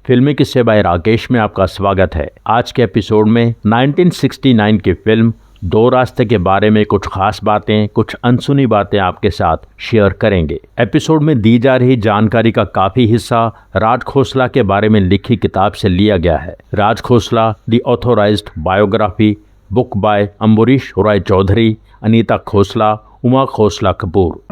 फिल्मी किस्से बाय राकेश में आपका स्वागत है। आज के एपिसोड में 1969 की फिल्म दो रास्ते के बारे में कुछ खास बातें, कुछ अनसुनी बातें आपके साथ शेयर करेंगे। एपिसोड में दी जा रही जानकारी का काफी हिस्सा राज खोसला के बारे में लिखी किताब से लिया गया है। Raj Khosla the authorised biography, book by Ambarish Roy Chowdhury, Anita Khosla, Uma Khosla Kapoor.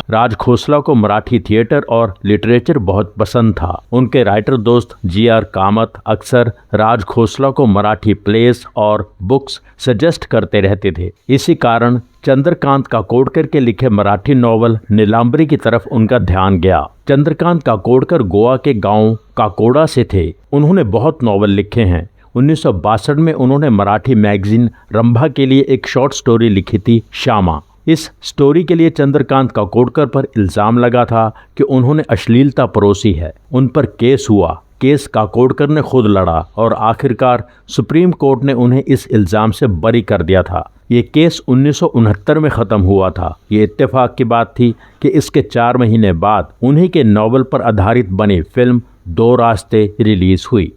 Raj Khosla को मराठी थिएटर और लिटरेचर बहुत पसंद था। उनके राइटर दोस्त जी.आर. कामत अक्सर राज खोसला को मराठी प्लेस और बुक्स सजेस्ट करते रहते थे। इसी कारण चंद्रकांत काकोडकर के लिखे मराठी नॉवल नीलांबरी की तरफ उनका ध्यान गया। चंद्रकांत काकोडकर गोवा के गांव काकोड़ा से थे। उन्होंने बहुत नॉवल लिखे हैं। 1962 में उन्होंने मराठी मैगजीन रंभा के लिए एक शॉर्ट स्टोरी लिखी थी, श्यामा। इस स्टोरी के लिए चंद्रकांत काकोडकर पर इल्जाम लगा था कि उन्होंने अश्लीलता परोसी है। उन पर केस हुआ। केस काकोडकर ने खुद लड़ा और आखिरकार सुप्रीम कोर्ट ने उन्हें इस इल्जाम से बरी कर दिया था। ये केस 1969 में ख़त्म हुआ था। ये इत्तेफाक की बात थी कि इसके 4 महीने बाद उन्हीं के नॉवल पर आधारित बनी फिल्म दो रास्ते रिलीज हुई।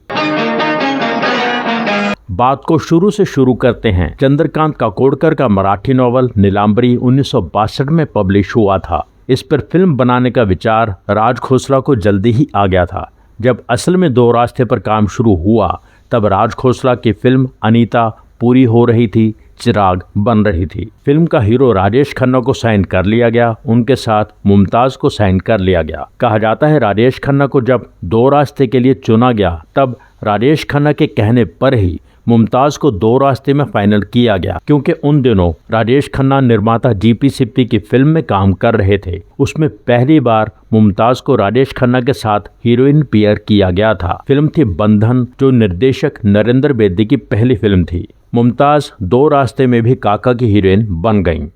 बात को शुरू से शुरू करते हैं। चंद्रकांत काकोडकर का मराठी नॉवल नीलांबरी 1962 में पब्लिश हुआ था। इस पर फिल्म बनाने का विचार राज खोसला को जल्दी ही आ गया था। जब असल में दो रास्ते पर काम शुरू हुआ तब राज खोसला की फिल्म अनीता पूरी हो रही थी, चिराग बन रही थी। फिल्म का हीरो राजेश खन्ना को साइन कर लिया गया। उनके साथ मुमताज को साइन कर लिया गया। कहा जाता है राजेश खन्ना को जब दो रास्ते के लिए चुना गया तब राजेश खन्ना के कहने पर ही मुमताज को दो रास्ते में फाइनल किया गया, क्योंकि उन दिनों राजेश खन्ना निर्माता जीपी सिप्पी की फिल्म में काम कर रहे थे। उसमें पहली बार मुमताज को राजेश खन्ना के साथ हीरोइन पेयर किया गया था। फिल्म थी बंधन, जो निर्देशक नरेंद्र बेदी की पहली फिल्म थी। मुमताज दो रास्ते में भी काका की हीरोइन बन गईं।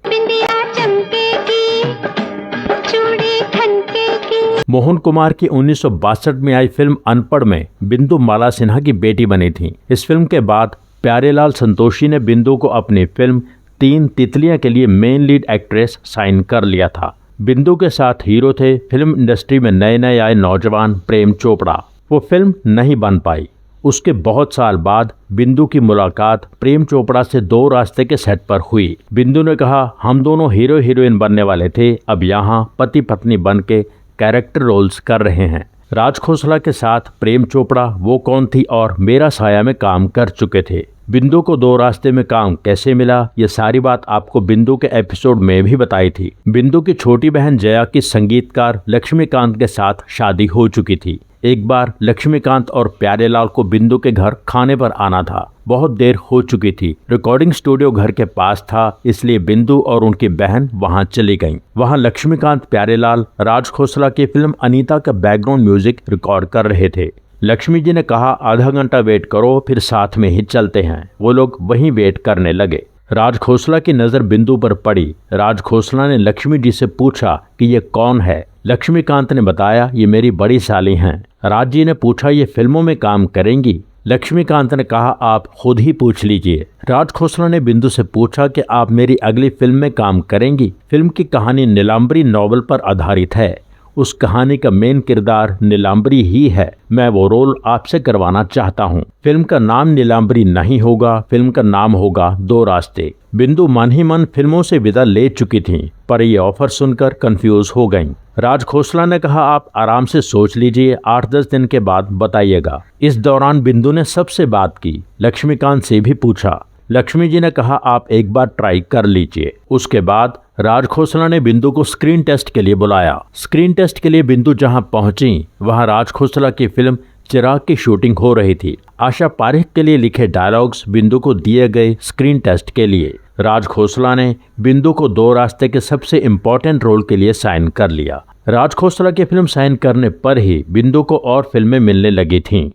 मोहन कुमार की 1962 में आई फिल्म अनपढ़ में बिंदु माला सिन्हा की बेटी बनी थी। इस फिल्म के बाद प्यारेलाल संतोषी ने बिंदु को अपनी फिल्म 3 तितलियां के लिए मेन लीड एक्ट्रेस साइन कर लिया था। बिंदु के साथ हीरो थे फिल्म इंडस्ट्री में नए नए आए नौजवान प्रेम चोपड़ा। वो फिल्म नहीं बन पाई। उसके बहुत साल बाद बिंदु की मुलाकात प्रेम चोपड़ा से दो रास्ते के सेट पर हुई। बिंदु ने कहा, हम दोनों हीरो हीरोइन बनने वाले थे, अब यहाँ पति पत्नी बन के कैरेक्टर रोल्स कर रहे हैं। राज खोसला के साथ प्रेम चोपड़ा वो कौन थी और मेरा साया में काम कर चुके थे। बिंदु को दो रास्ते में काम कैसे मिला, ये सारी बात आपको बिंदु के एपिसोड में भी बताई थी। बिंदु की छोटी बहन जया की संगीतकार लक्ष्मीकांत के साथ शादी हो चुकी थी। एक बार लक्ष्मीकांत और प्यारेलाल को बिंदु के घर खाने पर आना था। बहुत देर हो चुकी थी। रिकॉर्डिंग स्टूडियो घर के पास था, इसलिए बिंदु और उनकी बहन वहां चली गईं। वहां लक्ष्मीकांत प्यारेलाल राज खोसला की फिल्म अनीता का बैकग्राउंड म्यूजिक रिकॉर्ड कर रहे थे। लक्ष्मी जी ने कहा, आधा घंटा वेट करो, फिर साथ में ही चलते हैं। वो लोग वहीं वेट करने लगे। राज खोसला की नज़र बिंदु पर पड़ी। राज खोसला ने लक्ष्मी जी से पूछा कि ये कौन है। लक्ष्मीकांत ने बताया, ये मेरी बड़ी साली हैं। राज जी ने पूछा, ये फिल्मों में काम करेंगी? लक्ष्मीकांत ने कहा, आप खुद ही पूछ लीजिए। राज खोसला ने बिंदु से पूछा कि आप मेरी अगली फिल्म में काम करेंगी? फिल्म की कहानी नीलांबरी नॉवल पर आधारित है। उस कहानी का मेन किरदार नीलांबरी ही है। मैं वो रोल आपसे करवाना चाहता हूँ। फिल्म का नाम नीलांबरी नहीं होगा, फिल्म का नाम होगा दो रास्ते। बिंदु मन ही मन फिल्मों से विदा ले चुकी थीं, पर ये ऑफर सुनकर कंफ्यूज हो गईं। राज खोसला ने कहा, आप आराम से सोच लीजिए, 8-10 दिन के बाद बताइएगा। इस दौरान बिंदु ने सबसे बात की। लक्ष्मीकांत से भी पूछा। लक्ष्मी जी ने कहा, आप एक बार ट्राई कर लीजिए। उसके बाद राज खोसला ने बिंदु को स्क्रीन टेस्ट के लिए बुलाया। स्क्रीन टेस्ट के लिए बिंदु जहां पहुंची वहां राज खोसला की फिल्म चिराग की शूटिंग हो रही थी। आशा पारेख के लिए लिखे डायलॉग्स बिंदु को दिए गए स्क्रीन टेस्ट के लिए। राज खोसला ने बिंदु को दो रास्ते के सबसे इम्पोर्टेंट रोल के लिए साइन कर लिया। राज खोसला की फिल्म साइन करने पर ही बिंदु को और फिल्में मिलने लगी थीं।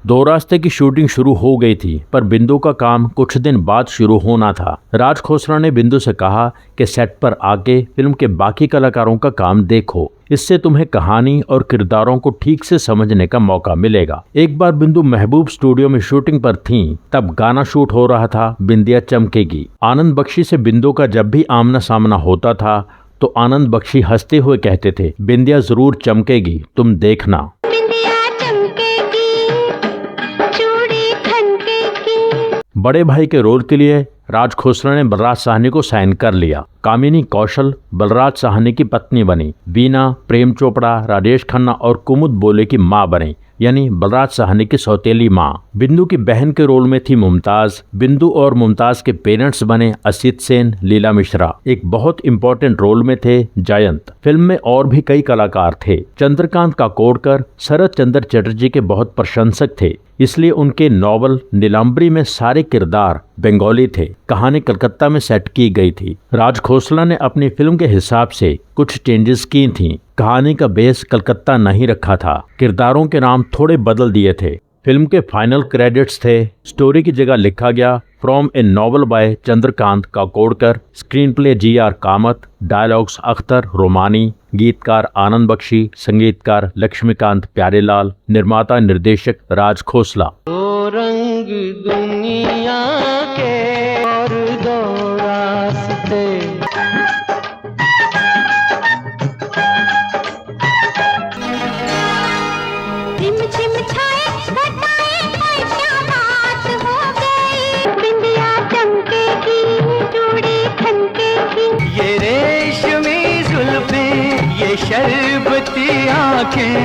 दो रास्ते की शूटिंग शुरू हो गई थी, पर बिंदु का काम कुछ दिन बाद शुरू होना था। राज खोसला ने बिंदु से कहा कि सेट पर आके फिल्म के बाकी कलाकारों का काम देखो, इससे तुम्हें कहानी और किरदारों को ठीक से समझने का मौका मिलेगा। एक बार बिंदु महबूब स्टूडियो में शूटिंग पर थीं, तब गाना शूट हो रहा था बिंदिया चमकेगी। आनंद बख्शी से बिंदु का जब भी आमना सामना होता था तो आनंद बख्शी हंसते हुए कहते थे, बिंदिया जरूर चमकेगी, तुम देखना। बड़े भाई के रोल के लिए राज खोसला ने बलराज साहनी को साइन कर लिया। कामिनी कौशल बलराज साहनी की पत्नी बनी। बीना, प्रेम चोपड़ा, राजेश खन्ना और कुमुद बोले की मां बनी, यानी बलराज साहनी की सौतेली मां। बिंदु की बहन के रोल में थी मुमताज। बिंदु और मुमताज के पेरेंट्स बने असित सेन, लीला मिश्रा। एक बहुत इंपॉर्टेंट रोल में थे जयंत। फिल्म में और भी कई कलाकार थे। चंद्रकांत काकोडकर शरद चंद्र चटर्जी के बहुत प्रशंसक थे, इसलिए उनके नॉवल नीलांबरी में सारे किरदार बंगाली थे। कहानी कलकत्ता में सेट की गई थी। राज खोसला ने अपनी फिल्म के हिसाब से कुछ चेंजेस की थी। कहानी का बेस कलकत्ता नहीं रखा था, किरदारों के नाम थोड़े बदल दिए थे। फिल्म के फाइनल क्रेडिट्स थे, स्टोरी की जगह लिखा गया from a novel by Chandrakant Kakodkar, screen play G R. Kamat, dialogues Akhtar Romani, गीतकार आनंद बख्शी, संगीतकार लक्ष्मीकांत प्यारेलाल, निर्माता निर्देशक राज खोसला। दो रंग दुनिया के और दो रास्ते, शरबती आंखें,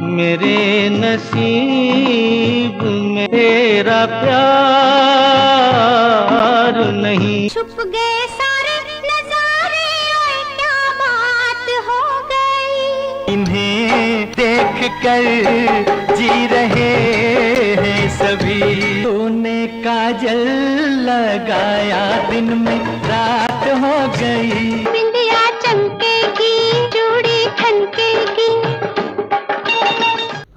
मेरे नसीब में तेरा प्यार नहीं। छुप गए सारे नजारे और क्या बात हो गई, इन्हें देख कर जी रहे हैं सभी। तूने काजल लगाया, दिन में रात हो गई। बिंदिया चमकेगी, चूड़ी खनकेगी।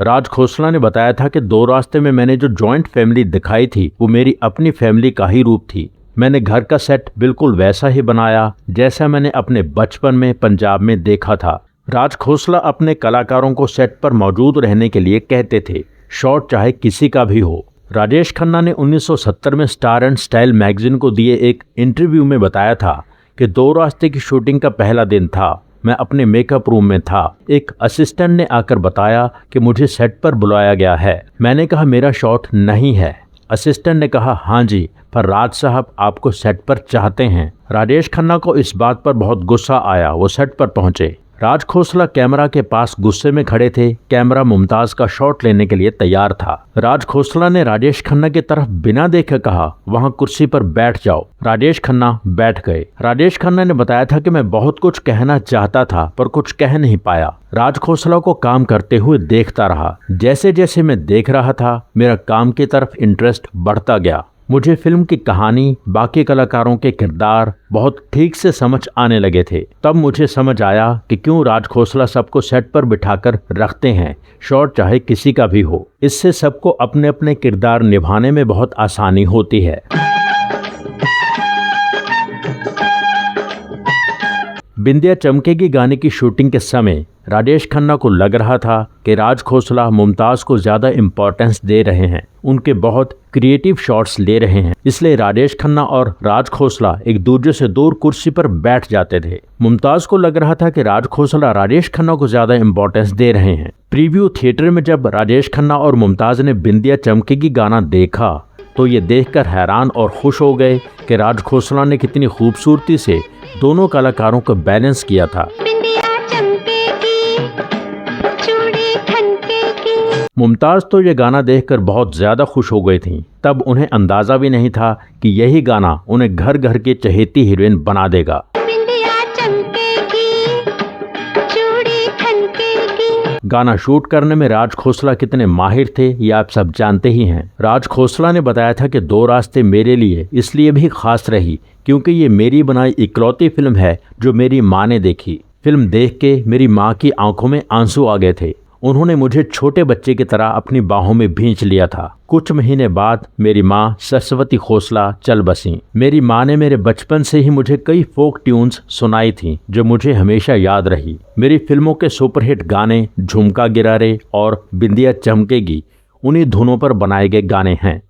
राज खोसला ने बताया था कि दो रास्ते में मैंने जो जॉइंट फैमिली दिखाई थी वो मेरी अपनी फैमिली का ही रूप थी। मैंने घर का सेट बिल्कुल वैसा ही बनाया जैसा मैंने अपने बचपन में पंजाब में देखा था। राज खोसला अपने कलाकारों को सेट पर मौजूद रहने के लिए कहते थे, शॉट चाहे किसी का भी हो। राजेश खन्ना ने 1970 में स्टार एंड स्टाइल मैगजीन को दिए एक इंटरव्यू में बताया था कि दो रास्ते की शूटिंग का पहला दिन था। मैं अपने मेकअप रूम में था। एक असिस्टेंट ने आकर बताया कि मुझे सेट पर बुलाया गया है। मैंने कहा मेरा शॉट नहीं है। असिस्टेंट ने कहा हाँ जी, पर राज साहब आपको सेट पर चाहते हैं। राजेश खन्ना को इस बात पर बहुत गुस्सा आया। वो सेट पर पहुंचे। राज खोसला कैमरा के पास गुस्से में खड़े थे। कैमरा मुमताज का शॉट लेने के लिए तैयार था। राज खोसला ने राजेश खन्ना की तरफ बिना देखे कहा, वहां कुर्सी पर बैठ जाओ। राजेश खन्ना बैठ गए। राजेश खन्ना ने बताया था कि मैं बहुत कुछ कहना चाहता था पर कुछ कह नहीं पाया। राज खोसला को काम करते हुए देखता रहा। जैसे जैसे मैं देख रहा था मेरा काम की तरफ इंटरेस्ट बढ़ता गया। मुझे फिल्म की कहानी, बाकी कलाकारों के किरदार बहुत ठीक से समझ आने लगे थे। तब मुझे समझ आया कि क्यों राज खोसला सबको सेट पर बिठाकर रखते हैं, शॉट चाहे किसी का भी हो। इससे सबको अपने अपने किरदार निभाने में बहुत आसानी होती है। बिंदिया चमकेगी गाने की शूटिंग के समय राजेश खन्ना को लग रहा था कि राज खोसला मुमताज को ज्यादा इम्पोर्टेंस दे रहे हैं, उनके बहुत क्रिएटिव शॉट्स ले रहे हैं। इसलिए राजेश खन्ना और राज खोसला एक दूसरे से दूर कुर्सी पर बैठ जाते थे। मुमताज को लग रहा था कि राज खोसला राजेश खन्ना को ज्यादा इम्पोर्टेंस दे रहे हैं। प्रीव्यू थिएटर में जब राजेश खन्ना और मुमताज ने बिंदिया चमकेगी गाना देखा तो ये देखकर हैरान और खुश हो गए कि राज खोसला ने कितनी खूबसूरती से दोनों कलाकारों को बैलेंस किया था। मुमताज तो ये गाना देखकर बहुत ज्यादा खुश हो गई थीं। तब उन्हें अंदाजा भी नहीं था कि यही गाना उन्हें घर घर की चहेती हीरोइन बना देगा। गाना शूट करने में राज खोसला कितने माहिर थे ये आप सब जानते ही हैं। राज खोसला ने बताया था कि दो रास्ते मेरे लिए इसलिए भी खास रही क्योंकि ये मेरी बनाई इकलौती फिल्म है जो मेरी माँ ने देखी। फिल्म देख के मेरी माँ की आंखों में आंसू आ गए थे। उन्होंने मुझे छोटे बच्चे की तरह अपनी बाहों में भींच लिया था। कुछ महीने बाद मेरी माँ सरस्वती खोसला चल बसी। मेरी माँ ने मेरे बचपन से ही मुझे कई फोक ट्यून्स सुनाई थी जो मुझे हमेशा याद रही। मेरी फिल्मों के सुपरहिट गाने झुमका गिरा रे और बिंदिया चमकेगी उन्हीं धुनों पर बनाए गए गाने हैं।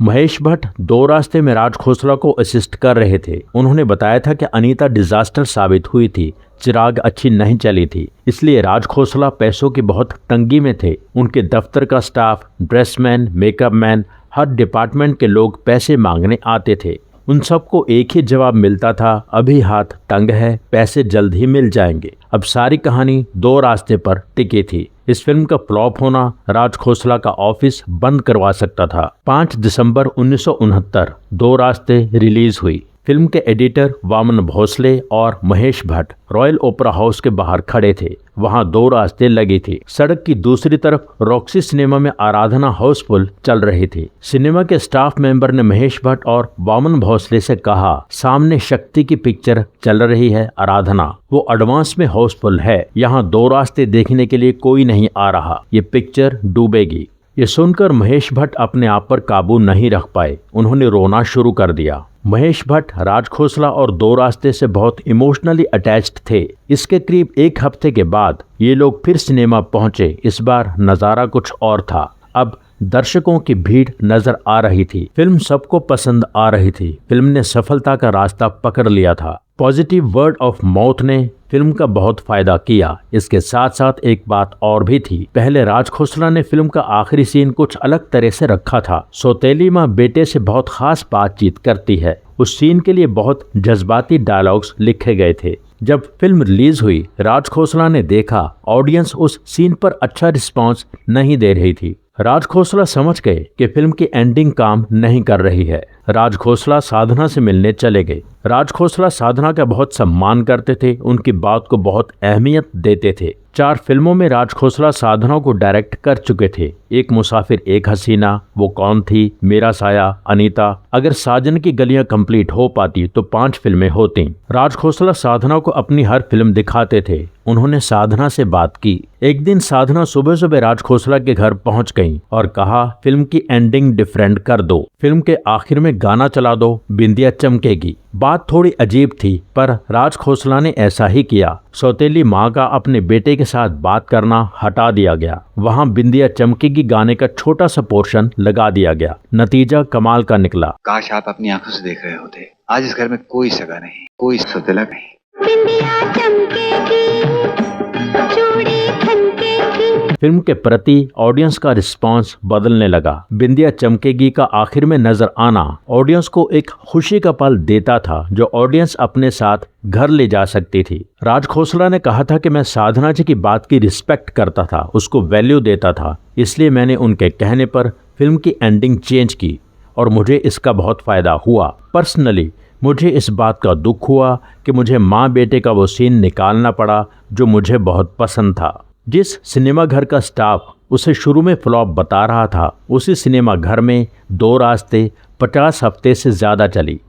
महेश भट्ट दो रास्ते में राज खोसला को असिस्ट कर रहे थे। उन्होंने बताया था कि अनीता डिजास्टर साबित हुई थी, चिराग अच्छी नहीं चली थी, इसलिए राज खोसला पैसों की बहुत तंगी में थे। उनके दफ्तर का स्टाफ, ड्रेसमैन, मेकअप मैन, हर डिपार्टमेंट के लोग पैसे मांगने आते थे। उन सबको एक ही जवाब मिलता था, अभी हाथ तंग है, पैसे जल्द ही मिल जाएंगे। अब सारी कहानी दो रास्ते पर टिकी थी। इस फिल्म का फ्लॉप होना राज खोसला का ऑफिस बंद करवा सकता था। 5 दिसंबर 1969 दो रास्ते रिलीज हुई। फिल्म के एडिटर वामन भोसले और Mahesh Bhatt royal opera house के बाहर खड़े थे। वहां दो रास्ते लगी थी। सड़क की दूसरी तरफ रॉक्सी सिनेमा में आराधना हाउसफुल चल रही थी। सिनेमा के स्टाफ मेंबर ने महेश भट्ट और वामन भोसले से कहा, सामने शक्ति की पिक्चर चल रही है आराधना, वो एडवांस में हाउसफुल है। यहाँ दो रास्ते देखने के लिए कोई नहीं आ रहा, ये पिक्चर डूबेगी। ये सुनकर महेश भट्ट अपने आप पर काबू नहीं रख पाए। उन्होंने रोना शुरू कर दिया। महेश भट्ट राज खोसला और दो रास्ते से बहुत इमोशनली अटैच्ड थे। इसके करीब एक हफ्ते के बाद ये लोग फिर सिनेमा पहुंचे। इस बार नज़ारा कुछ और था। अब दर्शकों की भीड़ नजर आ रही थी। फिल्म सबको पसंद आ रही थी। फिल्म ने सफलता का रास्ता पकड़ लिया था। पॉजिटिव वर्ड ऑफ माउथ ने फिल्म का बहुत फायदा किया। इसके साथ साथ एक बात और भी थी। पहले राज खोसला ने फिल्म का आखिरी सीन कुछ अलग तरह से रखा था। सौतेली माँ बेटे से बहुत खास बातचीत करती है। उस सीन के लिए बहुत जज्बाती डायलॉग्स लिखे गए थे। जब फिल्म रिलीज हुई, राज खोसला ने देखा ऑडियंस उस सीन पर अच्छा रिस्पांस नहीं दे रही थी। राज खोसला समझ गए कि फिल्म की एंडिंग काम नहीं कर रही है। राज खोसला साधना से मिलने चले गए। राज खोसला साधना का बहुत सम्मान करते थे, उनकी बात को बहुत अहमियत देते थे। 4 फिल्मों में राज खोसला साधना को डायरेक्ट कर चुके थे। एक मुसाफिर एक हसीना, वो कौन थी, मेरा साया, अनीता। अगर साजन की गलियां कंप्लीट हो पाती तो 5 फिल्में होती। राज खोसला साधना को अपनी हर फिल्म दिखाते थे। उन्होंने साधना से बात की। एक दिन साधना सुबह सुबह राज खोसला के घर पहुंच गईं और कहा, फिल्म की एंडिंग डिफरेंट कर दो, फिल्म के आखिर में गाना चला दो, बिंदिया चमकेगी। बात थोड़ी अजीब थी पर राज खोसला ने ऐसा ही किया। सौतेली माँ का अपने बेटे के साथ बात करना हटा दिया गया। वहाँ बिंदिया चमकेगी गाने का छोटा सा पोर्शन लगा दिया गया। नतीजा कमाल का निकला। काश आप अपनी आंखों से देख रहे होते। आज इस घर में कोई सगा नहीं, कोई सौतेला नहीं। बिंदिया चमकेगी, चूड़ी खनकेगी। फिल्म के प्रति ऑडियंस का रिस्पांस बदलने लगा। बिंदिया चमकेगी का आखिर में नजर आना ऑडियंस को एक खुशी का पल देता था जो ऑडियंस अपने साथ घर ले जा सकती थी। राज खोसला ने कहा था कि मैं साधना जी की बात की रिस्पेक्ट करता था, उसको वैल्यू देता था, इसलिए मैंने उनके कहने पर फिल्म की एंडिंग चेंज की और मुझे इसका बहुत फायदा हुआ। पर्सनली मुझे इस बात का दुख हुआ कि मुझे माँ बेटे का वो सीन निकालना पड़ा जो मुझे बहुत पसंद था। जिस सिनेमा घर का स्टाफ उसे शुरू में फ्लॉप बता रहा था, उसी सिनेमा घर में दो रास्ते 50 हफ्ते से ज़्यादा चली।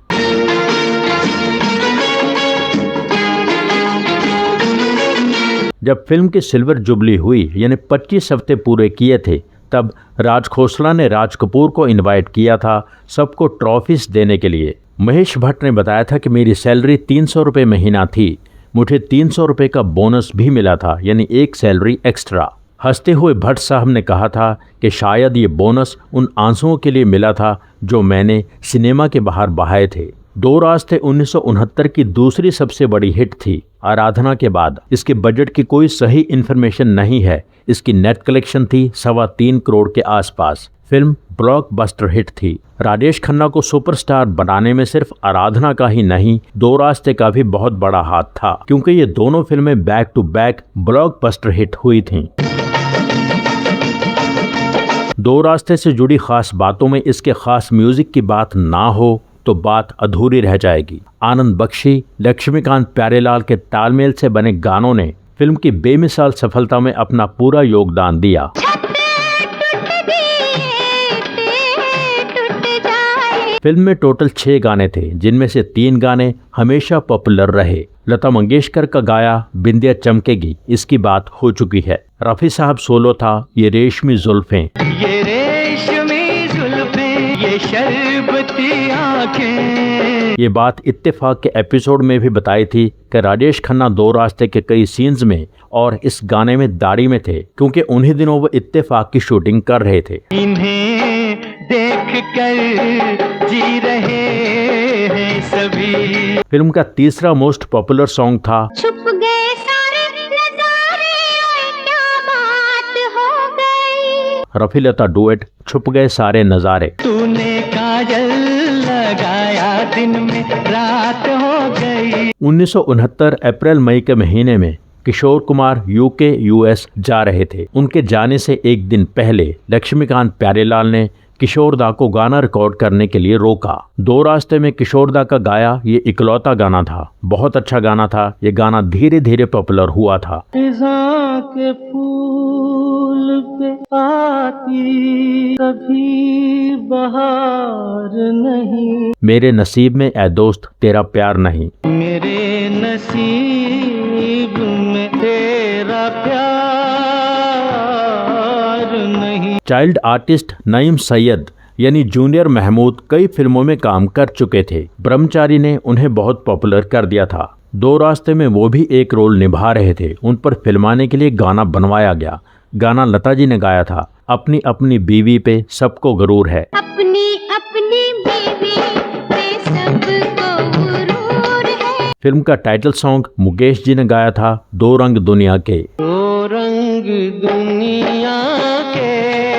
जब फिल्म की सिल्वर जुबली हुई, यानी 25 हफ्ते पूरे किए थे, तब राज खोसला ने राज कपूर को इनवाइट किया था सबको ट्रॉफीज देने के लिए। महेश भट्ट ने बताया था कि मेरी सैलरी 300 रुपये महीना थी, मुझे 300 रुपये का बोनस भी मिला था, यानी एक सैलरी एक्स्ट्रा। हंसते हुए भट्ट साहब ने कहा था कि शायद ये बोनस उन आंसुओं के लिए मिला था जो मैंने सिनेमा के बाहर बहाए थे। दो रास्ते 1969 की दूसरी सबसे बड़ी हिट थी आराधना के बाद। इसके बजट की कोई सही इन्फॉर्मेशन नहीं है। इसकी नेट कलेक्शन थी 3.25 करोड़ के आसपास। फिल्म ब्लॉकबस्टर हिट थी। राजेश खन्ना को सुपरस्टार बनाने में सिर्फ आराधना का ही नहीं, दो रास्ते का भी बहुत बड़ा हाथ था, क्योंकि ये दोनों फिल्में back to back blockbuster hit हुई थीं। दो रास्ते से जुड़ी खास बातों में इसके खास म्यूजिक की बात ना हो तो बात अधूरी रह जाएगी। आनंद बख्शी, लक्ष्मीकांत प्यारेलाल के तालमेल से बने गानों ने फिल्म की बेमिसाल सफलता में अपना पूरा योगदान दिया। फिल्म में टोटल 6 गाने थे, जिनमें से 3 गाने हमेशा पॉपुलर रहे। लता मंगेशकर का गाया बिंदिया चमकेगी इसकी बात हो चुकी है। रफी साहब सोलो था ये रेशमी जुल्फें। ये रेशमी जुल्फें, ये शरबती आंखें। ये बात इत्तेफाक के एपिसोड में भी बताई थी कि राजेश खन्ना 2 रास्ते के कई सीन्स में और इस गाने में दाढ़ी में थे, क्योंकि उन्हीं दिनों वो इत्तेफाक की शूटिंग कर रहे थे। इन्हें देख कर जी रहे हैं सभी। फिल्म का तीसरा मोस्ट पॉपुलर सॉन्ग था छुप गए सारे नजारे, ओए क्या बात हो गई। रफी लता डुएट छुप गए सारे नजारे। तूने काजल लगाया दिन में रात हो गई। 1969 अप्रैल मई के महीने में किशोर कुमार यूके यूएस जा रहे थे। उनके जाने से एक दिन पहले लक्ष्मीकांत प्यारेलाल ने किशोर दा को गाना रिकॉर्ड करने के लिए रोका। 2 रास्ते में किशोर दा का गाया ये इकलौता गाना था। बहुत अच्छा गाना था। ये गाना धीरे धीरे पॉपुलर हुआ था। खिज़ां के फूल पे आती कभी बहार नहीं, मेरे नसीब में ए दोस्त तेरा प्यार नहीं। मेरे नसीब में तेरा प्यार नहीं। चाइल्ड आर्टिस्ट नईम सैयद यानी जूनियर महमूद कई फिल्मों में काम कर चुके थे। ब्रह्मचारी ने उन्हें बहुत पॉपुलर कर दिया था। 2 रास्ते में वो भी एक रोल निभा रहे थे। उन पर फिल्माने के लिए गाना बनवाया गया। गाना लता जी ने गाया था। अपनी अपनी बीवी पे सबको गरूर है। अपनी अपनी बीवी पे सबको गुरूर है। फिल्म का टाइटल सॉन्ग मुकेश जी ने गाया था। 2 रंग दुनिया के। 2 रंग दुनिया के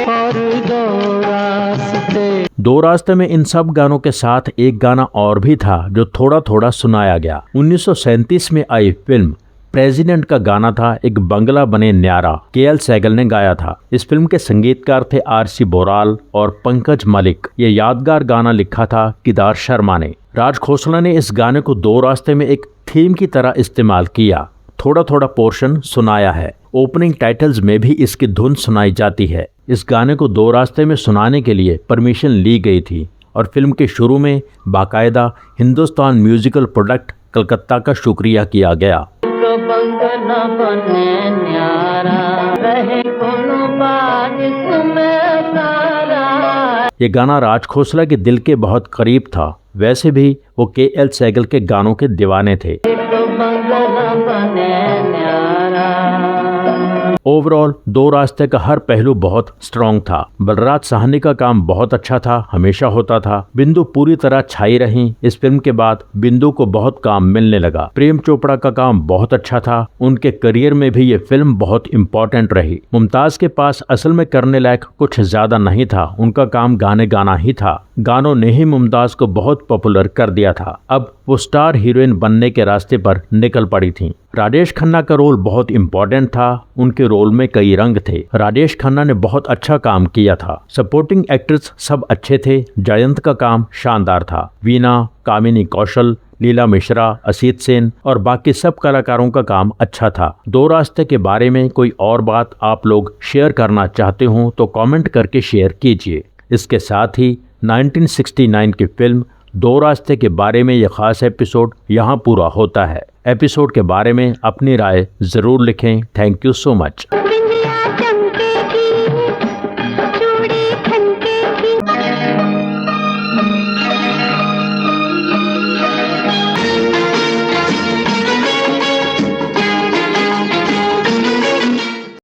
और 2 रास्ते। 2 रास्ते में इन सब गानों के साथ एक गाना और भी था जो थोड़ा थोड़ा सुनाया गया। 1937 में आई फिल्म प्रेसिडेंट का गाना था एक बंगला बने न्यारा। केएल सहगल ने गाया था। इस फिल्म के संगीतकार थे आरसी बोराल और पंकज मलिक। ये यादगार गाना लिखा था केदार शर्मा ने। राज खोसला ने इस गाने को 2 रास्ते में एक थीम की तरह इस्तेमाल किया। थोड़ा थोड़ा पोर्शन सुनाया है। ओपनिंग टाइटल्स में भी इसकी धुन सुनाई जाती है। इस गाने को 2 रास्ते में सुनाने के लिए परमिशन ली गई थी और फिल्म के शुरू में बाकायदा हिंदुस्तान म्यूजिकल प्रोडक्ट कलकत्ता का शुक्रिया किया गया। बंगला बने न्यारा, रहे कोनो बाज इसमें सारा। ये गाना राज खोसला के दिल के बहुत करीब था। वैसे भी वो केएल सहगल के गानों के दीवाने थे। बंगला बने न्यारा। ओवरऑल 2 रास्ते का हर पहलू बहुत स्ट्रॉन्ग था। बलराज साहनी का काम बहुत अच्छा था, हमेशा होता था। बिंदु पूरी तरह छाई रही। इस फिल्म के बाद बिंदु को बहुत काम मिलने लगा। प्रेम चोपड़ा का काम बहुत अच्छा था। उनके करियर में भी ये फिल्म बहुत इम्पोर्टेंट रही। मुमताज के पास असल में करने लायक कुछ ज्यादा नहीं था। उनका काम गाने गाना ही था। गानों ने ही मुमताज को बहुत पॉपुलर कर दिया था। अब वो स्टार हीरोइन बनने के रास्ते पर निकल पड़ी थीं। राजेश खन्ना का रोल बहुत इम्पोर्टेंट था। उनके रोल में कई रंग थे। राजेश खन्ना ने बहुत अच्छा काम किया था। सपोर्टिंग एक्टर्स सब अच्छे थे। जयंत का काम शानदार था। वीना, कामिनी कौशल, लीला मिश्रा, असीत सेन और बाकी सब कलाकारों का काम अच्छा था। 2 रास्ते के बारे में कोई और बात आप लोग शेयर करना चाहते हो तो कमेंट करके शेयर कीजिए। इसके साथ ही 1969 की फिल्म 2 रास्ते के बारे में यह खास एपिसोड यहाँ पूरा होता है। एपिसोड के बारे में अपनी राय जरूर लिखें। Thank you so much.